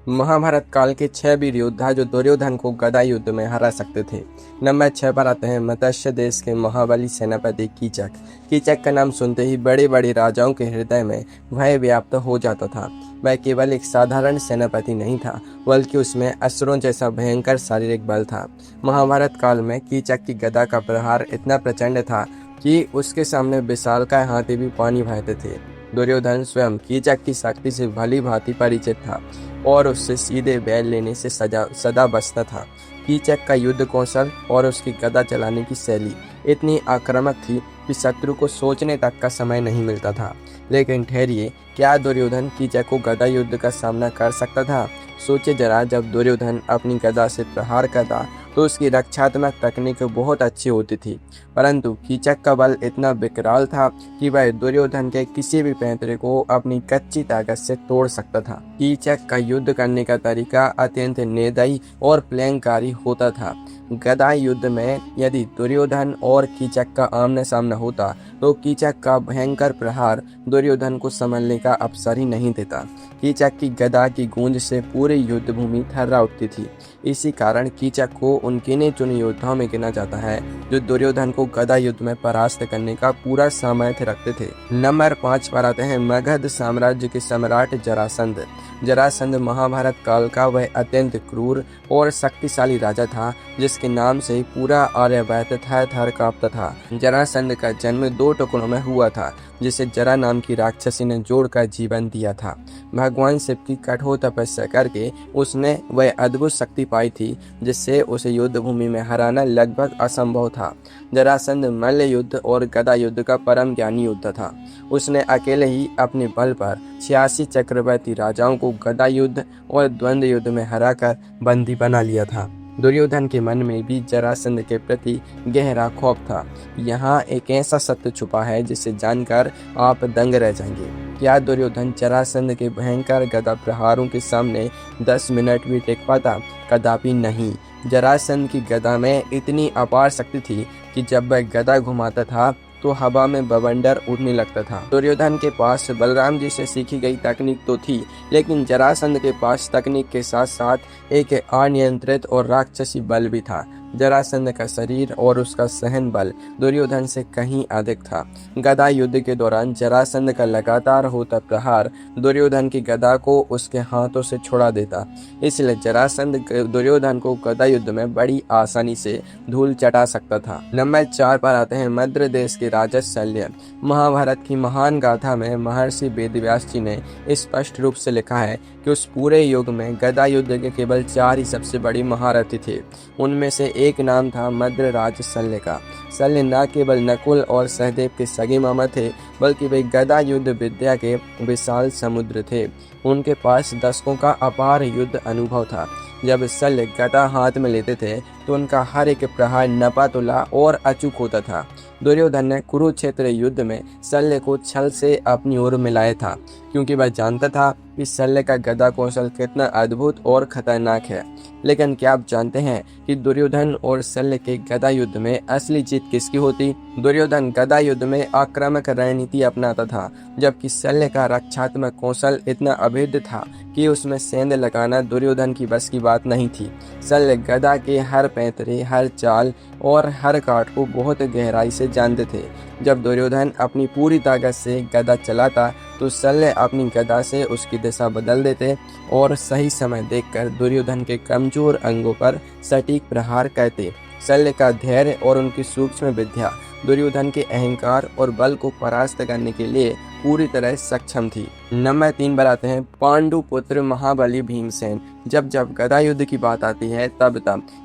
महाभारत काल के 6 वीर योद्धा जो दुर्योधन को गदा युद्ध में हरा सकते थे। नंबर 6 पर आते हैं मत्स्य देश के महाबली सेनापति कीचक। कीचक का नाम सुनते ही बड़े बड़े राजाओं के हृदय में भय व्याप्त हो जाता था। वह केवल एक साधारण सेनापति नहीं था, बल्कि उसमें असुरों जैसा भयंकर शारीरिक बल था। महाभारत काल में कीचक की गदा का प्रहार इतना प्रचंड था कि उसके सामने विशालकाय हाथी भी पानी बहाते थे। दुर्योधन स्वयं कीचक की शक्ति से भली भांति परिचित था और उससे सीधे बैल लेने से सदा बचता था। कीचक का युद्ध कौशल और उसकी गदा चलाने की शैली इतनी आक्रामक थी कि शत्रु को सोचने तक का समय नहीं मिलता था। लेकिन ठहरिए, क्या दुर्योधन कीचक को गदा युद्ध का सामना कर सकता था? सोचे जरा, जब दुर्योधन अपनी गदा से प्रहार करता तो उसकी रक्षात्मक तकनीक बहुत अच्छी होती थी, परंतु कीचक का बल इतना विकराल था कि वह दुर्योधन के किसी भी पैंतरे को अपनी कच्ची ताकत से तोड़ सकता था। कीचक का युद्ध करने का तरीका अत्यंत निर्दयी और प्रलयंकारी होता था। गदा युद्ध में यदि दुर्योधन और कीचक का आमने सामना होता तो कीचक का भयंकर प्रहार दुर्योधन को संभलने का अवसर ही नहीं देता। कीचक की गदा की गूंज से पूरी युद्ध भूमि थर्रा उठती थी। इसी कारण कीचक को उन गिने चुने योद्धाओं में गिना जाता है जो दुर्योधन को गदा युद्ध में परास्त करने का पूरा सामर्थ्य रखते थे। नंबर 5 पर आते हैं मगध साम्राज्य के सम्राट जरासंध। जरासंध महाभारत काल का वह अत्यंत क्रूर और शक्तिशाली राजा था जिसके नाम से पूरा आर्यवर्त थर कांपता था। जरासंध का जन्म 2 टुकड़ों में हुआ था जिसे जरा नाम की राक्षसी ने जोड़कर जीवन दिया था। भगवान शिव की कठोर तपस्या करके उसने वह अद्भुत शक्ति पाई थी जिससे उसे युद्ध भूमि में हराना लगभग असंभव था। जरासंध मल्ल युद्ध और गदा युद्ध का परम ज्ञानी योद्धा था। उसने अकेले ही अपने बल पर 86 चक्रवर्ती राजाओं को गदा युद्ध और द्वंद्व युद्ध में हराकर बंदी बना लिया था। दुर्योधन के मन में भी जरासंध के प्रति गहरा खौफ था। यहाँ एक ऐसा सत्य छुपा है जिसे जानकर आप दंग रह जाएंगे। क्या दुर्योधन जरासंध के भयंकर गदा प्रहारों के सामने 10 मिनट भी टिक पाता? कदापि नहीं। जरासंध की गदा में इतनी अपार शक्ति थी कि जब वह गदा घुमाता था तो हवा में बवंडर उड़ने लगता था। दुर्योधन के पास बलराम जी से सीखी गई तकनीक तो थी, लेकिन जरासंध के पास तकनीक के साथ साथ एक अनियंत्रित और राक्षसी बल भी था। जरासंध का शरीर और उसका सहन बल दुर्योधन से कहीं अधिक था। गदा युद्ध के दौरान जरासंध का लगातार होता प्रहार दुर्योधन की गदा को उसके हाथों से छुड़ा देता। इसलिए जरासंध दुर्योधन को गदा युद्ध में बड़ी आसानी से धूल चटा सकता था। नंबर 4 पर आते हैं मद्र देश के राजा शल्य। महाभारत की महान गाथा में महर्षि वेदव्यास जी ने स्पष्ट रूप से लिखा है कि उस पूरे युग में गदा युद्ध के केवल 4 ही सबसे बड़ी महारथी थे। उनमें से एक नाम था मद्र राज शल्य का। शल्य न केवल नकुल और सहदेव के सगे मामा थे, बल्कि वे गदा युद्ध विद्या के विशाल समुद्र थे। उनके पास दशकों का अपार युद्ध अनुभव था। जब शल्य गदा हाथ में लेते थे तो उनका हर एक प्रहार नपातुला और अचूक होता था। दुर्योधन ने कुरुक्षेत्र युद्ध में शल्य को छल से अपनी ओर मिलाया था, क्योंकि वह जानता था कि शल्य का गदा कौशल कितना अद्भुत और खतरनाक है। लेकिन क्या आप जानते हैं कि दुर्योधन और शल्य के गदा युद्ध में असली जीत किसकी होती? दुर्योधन गदा युद्ध में आक्रामक रणनीति अपनाता था, जबकि शल्य का रक्षात्मक कौशल इतना अभेद्य था कि उसमें सेंध लगाना दुर्योधन की बस की बात नहीं थी। शल्य गदा के हर पैंतरे, हर चाल और हर काट को बहुत गहराई से जानते थे। जब दुर्योधन अपनी पूरी ताकत से गदा चलाता तो शल्य अपनी गदा से उसकी दिशा बदल देते और सही समय देखकर दुर्योधन के कमजोर अंगों पर सटीक प्रहार करते। शल्य का धैर्य और उनकी सूक्ष्म विद्या दुर्योधन के अहंकार और बल को परास्त करने के लिए पूरी तरह सक्षम थी। नंबर 3 पर आते हैं पांडु पुत्र महाबली भीमसेन। जब जब गदा युद्ध की बात आती है तब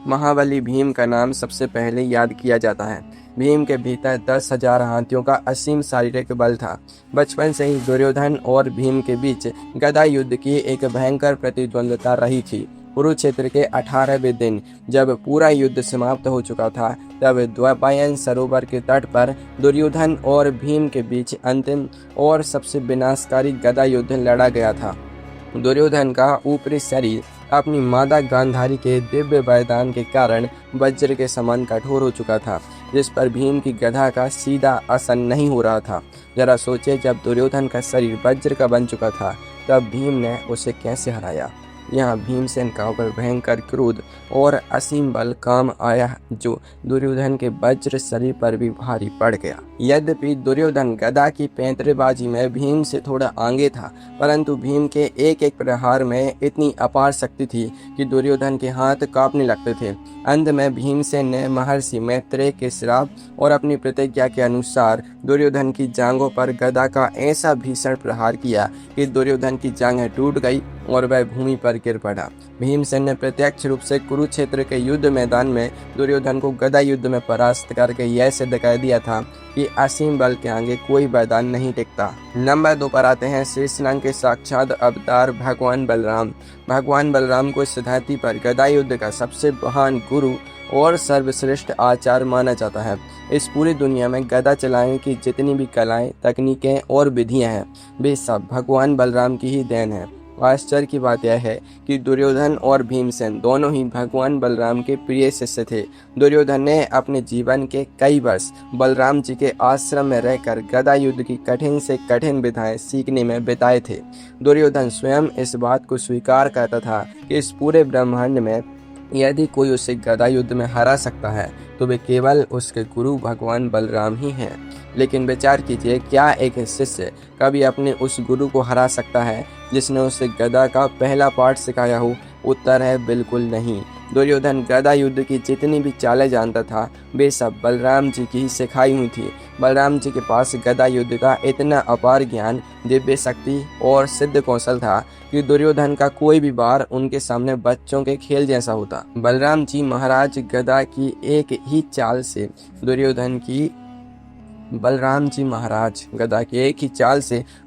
महाबली भीम का नाम सबसे पहले याद किया जाता है। भीम के भीतर 10,000 हाथियों का असीम शारीरिक बल था। बचपन से ही दुर्योधन और भीम के बीच गदा युद्ध की एक भयंकर प्रतिद्वंद्विता रही थी। कुरुक्षेत्र के 18वें दिन जब पूरा युद्ध समाप्त हो चुका था, तब द्वैपायन सरोवर के तट पर दुर्योधन और भीम के बीच अंतिम और सबसे विनाशकारी गदा युद्ध लड़ा गया था। दुर्योधन का ऊपरी शरीर अपनी मादा गांधारी के दिव्य वरदान के कारण वज्र के समान कठोर हो चुका था, जिस पर भीम की गदा का सीधा असर नहीं हो रहा था। जरा सोचे, जब दुर्योधन का शरीर वज्र का बन चुका था तब भीम ने उसे कैसे हराया। यहाँ भीमसेन का ऊपर भयंकर क्रोध और असीम बल काम आया, जो दुर्योधन के वज्र शरीर पर भी भारी पड़ गया। यद्यपि दुर्योधन गदा की पैंतरेबाजी में भीम से थोड़ा आगे था, परंतु भीम के एक एक प्रहार में इतनी अपार शक्ति थी कि दुर्योधन के हाथ कांपने लगते थे। अंत में भीमसेन ने महर्षि मैत्रेय के श्राप और अपनी प्रतिज्ञा के अनुसार दुर्योधन की जांघों पर गदा का ऐसा भीषण प्रहार किया कि दुर्योधन की जांघें टूट गई और वह भूमि पर गिर पड़ा। भीमसेन ने प्रत्यक्ष रूप से कुरुक्षेत्र के युद्ध मैदान में दुर्योधन को गदा युद्ध में परास्त करके यह सिद्ध कर दिया था कि असीम बल के आगे कोई मैदान नहीं टिकता। नंबर 2 पर आते हैं शेषनाग के साक्षात अवतार भगवान बलराम। भगवान बलराम को इस धरती पर गदा युद्ध का सबसे महान गुरु और सर्वश्रेष्ठ आचार्य माना जाता है। इस पूरी दुनिया में गदा चलाने की जितनी भी कलाएं, तकनीकें और विधियां हैं, वे सब भगवान बलराम की ही देन है। आश्चर्य की बात यह है कि दुर्योधन और भीमसेन दोनों ही भगवान बलराम के प्रिय शिष्य थे। दुर्योधन ने अपने जीवन के कई वर्ष बलराम जी के आश्रम में रहकर गदा युद्ध की कठिन से कठिन विधाएं सीखने में बिताए थे। दुर्योधन स्वयं इस बात को स्वीकार करता था कि इस पूरे ब्रह्मांड में यदि कोई उसे गदा युद्ध में हरा सकता है तो वे केवल उसके गुरु भगवान बलराम ही हैं। लेकिन विचार कीजिए, क्या एक शिष्य कभी अपने उस गुरु को हरा सकता है जिसने उसे गदा का पहला पाठ सिखाया हो? उत्तर है बिल्कुल नहीं। दुर्योधन गदा युद्ध की जितनी भी चालें जानता था वे सब बलराम जी की ही सिखाई हुई थी। बलराम जी के पास गदा युद्ध का इतना अपार ज्ञान, दिव्य शक्ति और सिद्ध कौशल था कि दुर्योधन का कोई भी वार उनके सामने बच्चों के खेल जैसा होता। बलराम जी महाराज गदा की एक ही चाल से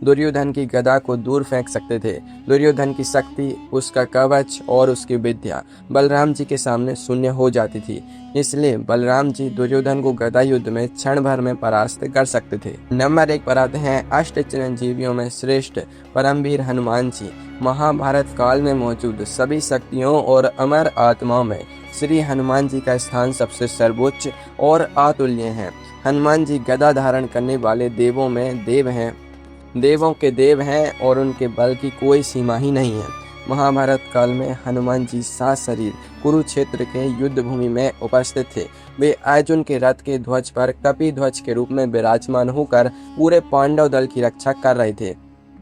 दुर्योधन की गदा को दूर फेंक सकते थे। दुर्योधन की शक्ति, उसका कवच और उसकी विद्या बलराम जी के सामने शून्य हो जाती थी। इसलिए बलराम जी दुर्योधन को गदा युद्ध में क्षण भर में परास्त कर सकते थे। नंबर 1 पर आते हैं अष्ट चिरंजीवियों में श्रेष्ठ परमवीर हनुमान जी। महाभारत काल में मौजूद सभी शक्तियों और अमर आत्माओं में श्री हनुमान जी का स्थान सबसे सर्वोच्च और अतुल्य है। हनुमान जी गदा धारण करने वाले देवों में देव हैं, देवों के देव हैं और उनके बल की कोई सीमा ही नहीं है। महाभारत काल में हनुमान जी सशरीर कुरुक्षेत्र के युद्ध भूमि में उपस्थित थे। वे अर्जुन के रथ के ध्वज पर कपि ध्वज के रूप में विराजमान होकर पूरे पांडव दल की रक्षा कर रहे थे।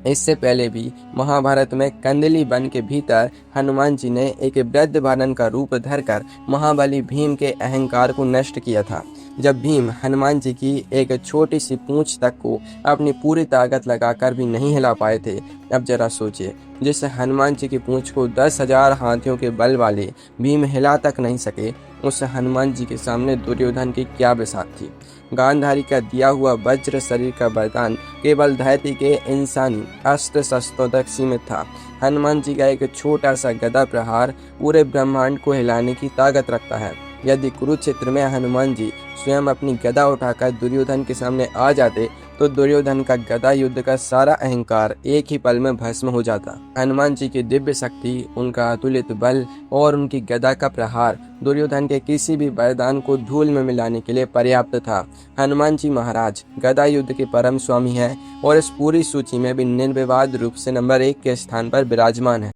इससे पहले भी महाभारत में कंदली वन के भीतर हनुमान जी ने एक वृद्ध बालन का रूप धरकर महाबली भीम के अहंकार को नष्ट किया था। जब भीम हनुमान जी की एक छोटी सी पूंछ तक को अपनी पूरी ताकत लगाकर भी नहीं हिला पाए थे, अब जरा सोचिए, जिस हनुमान जी की पूंछ को 10,000 हाथियों के बल वाले भीम हिला तक नहीं सके, उस हनुमान जी के सामने दुर्योधन की क्या बिसात थी। गांधारी का दिया हुआ वज्र शरीर का वरदान केवल धरती के इंसानी अस्त्र शस्त्रों तक सीमित था। हनुमान जी का एक छोटा सा गदा प्रहार पूरे ब्रह्मांड को हिलाने की ताकत रखता है। यदि कुरुक्षेत्र में हनुमान जी स्वयं अपनी गदा उठाकर दुर्योधन के सामने आ जाते तो दुर्योधन का गदा युद्ध का सारा अहंकार एक ही पल में भस्म हो जाता। हनुमान जी की दिव्य शक्ति, उनका अतुलित बल और उनकी गदा का प्रहार दुर्योधन के किसी भी वरदान को धूल में मिलाने के लिए पर्याप्त था। हनुमान जी महाराज गदा युद्ध के परम स्वामी हैं और इस पूरी सूची में भी निर्विवाद रूप से नंबर 1 के स्थान पर विराजमान है।